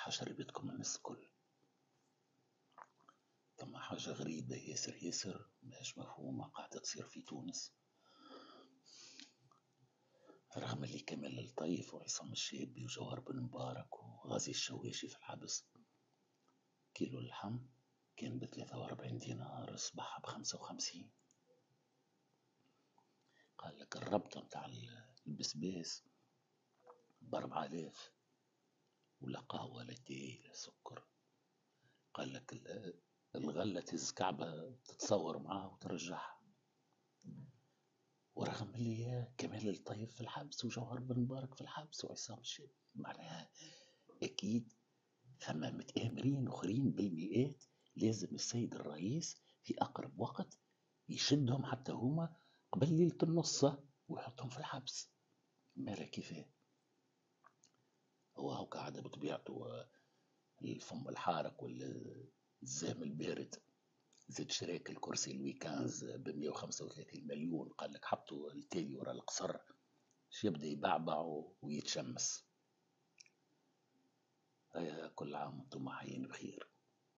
حشري بيتكم الناس الكل. طب حاجة غريبة ياسر ياسر مش مفهومة قاعدة تصير في تونس، رغم اللي كمال الطيف وعصام الشابي وجوهر بن مبارك وغازي الشواشي في الحبس. كيلو اللحم كان ب43 دينار صباحها ب55. قال لك الربطة متاع البسباس ب4000، ولا قهوة لا تاي لا سكر. قال لك الغلة تهز كعبة تتصور معاه وترجعها، ورغم اللي كمال الطيف في الحبس وجوهر بن مبارك في الحبس وعصام الشابي، معناها أكيد ثم متآمرين أخرين بالمئات. لازم السيد الرئيس في أقرب وقت يشدهم حتى هما قبل ليلة النصة ويحطهم في الحبس. مالا كيفاه هو قاعد بطبيعته الفم الحارق والزام البارد. زاد شراك الكرسي الويكانز ب135 مليون، قال لك حطوا التالي ورا القصر شي يبدا يبعبع ويتشمس. كل عام وانتم حيين بخير.